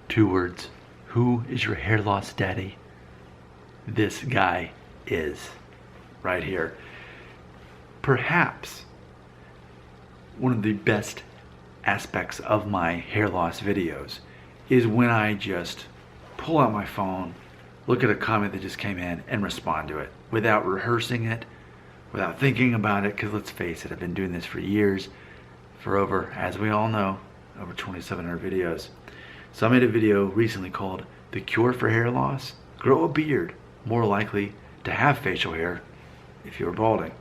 Two words. Who is your hair loss daddy? This guy is. Right here. Perhaps one of the best aspects of my hair loss videos is when I just pull out my phone, look at a comment that just came in, and respond to it without rehearsing it, without thinking about it, because let's face it, I've been doing this for years, for over, as we all know, over 2,700 videos. So I made a video recently called The Cure for Hair Loss: Grow a Beard, more likely to have facial hair if you're balding.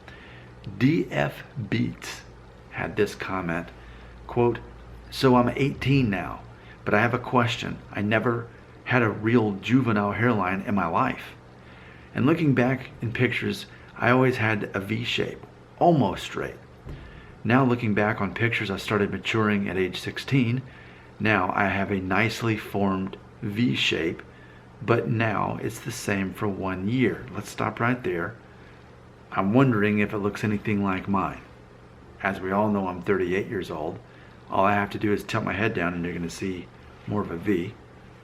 DF Beats had this comment, quote, "So I'm 18 now, but I have a question. I never had a real juvenile hairline in my life. And looking back in pictures, I always had a V shape, almost straight. Now looking back on pictures, I started maturing at age 16. Now I have a nicely formed V shape, but now it's the same for 1 year." Let's stop right there. I'm wondering if it looks anything like mine. As we all know, I'm 38 years old. All I have to do is tilt my head down and you're going to see more of a V.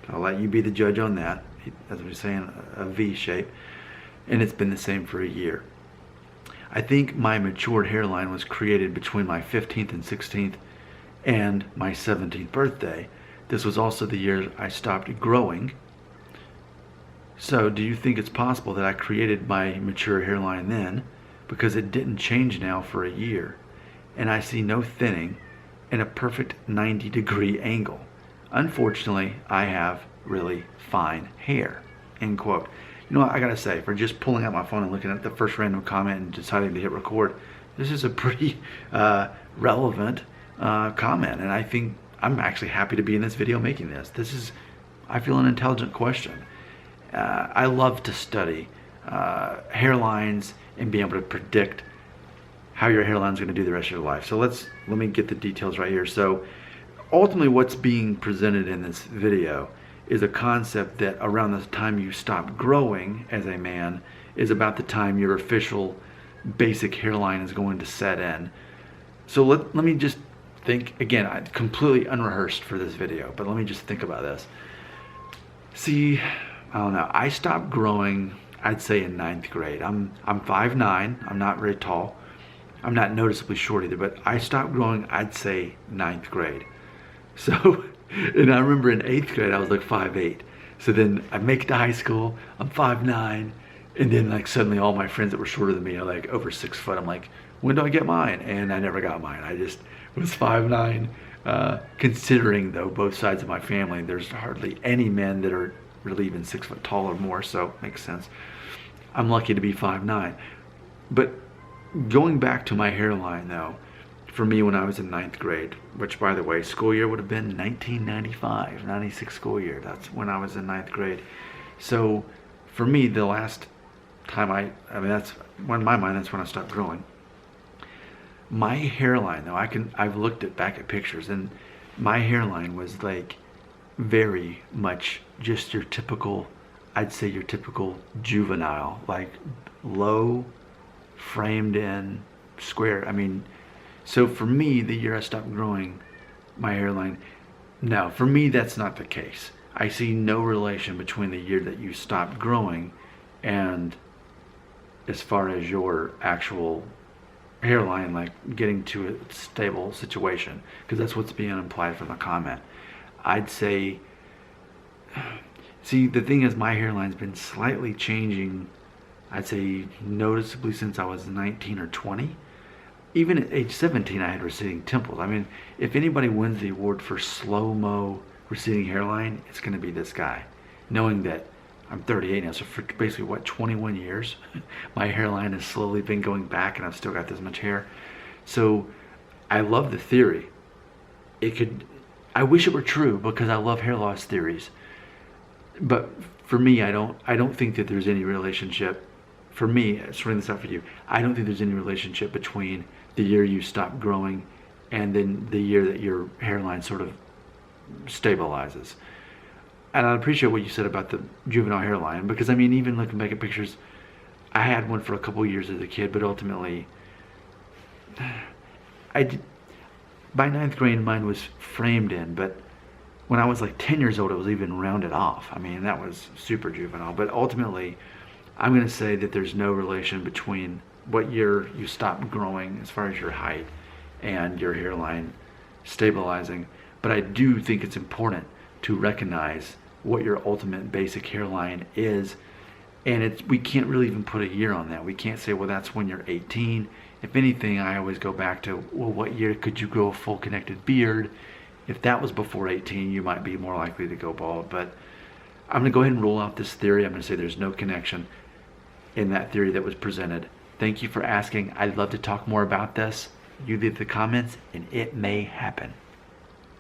I'll let you be the judge on that. As we're saying, a V shape. And it's been the same for a year. I think my matured hairline was created between my 15th and 16th and my 17th birthday. This was also the year I stopped growing. So do you think it's possible that I created my mature hairline then, because it didn't change now for a year, and I see no thinning and a perfect 90-degree angle? Unfortunately, I have really fine hair, end quote. You know what, I gotta say, for just pulling out my phone and looking at the first random comment and deciding to hit record, this is a pretty relevant comment, and I think I'm actually happy to be in this video making this. This is, I feel, an intelligent question. I love to study hairlines and be able to predict how your hairline is going to do the rest of your life. So let me get the details right here. So ultimately what's being presented in this video is a concept that around the time you stop growing as a man is about the time your official basic hairline is going to set in. So let me just think, again, I'm completely unrehearsed for this video, but let me just think about this. See, I don't know, I stopped growing, I'd say in 9th grade. I'm 5'9", I'm not very tall. I'm not noticeably short either, but I stopped growing, I'd say 9th grade. So, and I remember in 8th grade, I was like 5'8". So then I make it to high school, I'm 5'9", and then like suddenly all my friends that were shorter than me are like over 6 foot. I'm like, when do I get mine? And I never got mine. I just was 5'9". Considering though both sides of my family, there's hardly any men that are really even 6 foot tall or more, so makes sense. I'm lucky to be 5'9". But going back to my hairline though, for me when I was in 9th grade, which by the way, school year would have been 1995, 96 school year. That's when I was in 9th grade. So for me, the last time I mean, that's when in my mind, that's when I stopped growing. My hairline though, I've looked back at pictures, and my hairline was like very much just your typical, I'd say your typical juvenile, like low, framed in, square. I mean, so for me, the year I stopped growing my hairline, no, for me that's not the case. I see no relation between the year that you stopped growing and as far as your actual hairline, like getting to a stable situation, because that's what's being implied from the comment. I'd say, see, the thing is, my hairline's been slightly changing, I'd say noticeably since I was 19 or 20. Even at age 17, I had receding temples. I mean, if anybody wins the award for slow-mo receding hairline, it's going to be this guy. Knowing that I'm 38 now, so for basically, what, 21 years, my hairline has slowly been going back and I've still got this much hair. So I love the theory. I wish it were true, because I love hair loss theories. But for me, I don't think that there's any relationship. For me, sorting this out for you, I don't think there's any relationship between the year you stop growing and then the year that your hairline sort of stabilizes. And I appreciate what you said about the juvenile hairline, because I mean, even looking back at pictures, I had one for a couple years as a kid, but ultimately, by 9th grade, mine was framed in. But when I was like 10 years old, it was even rounded off. I mean, that was super juvenile. But ultimately, I'm going to say that there's no relation between what year you stop growing as far as your height and your hairline stabilizing. But I do think it's important to recognize what your ultimate basic hairline is. And we can't really even put a year on that. We can't say, well, that's when you're 18. If anything, I always go back to, well, what year could you grow a full connected beard? If that was before 18, you might be more likely to go bald. But I'm going to go ahead and rule out this theory. I'm going to say there's no connection in that theory that was presented. Thank you for asking. I'd love to talk more about this. You leave the comments and it may happen.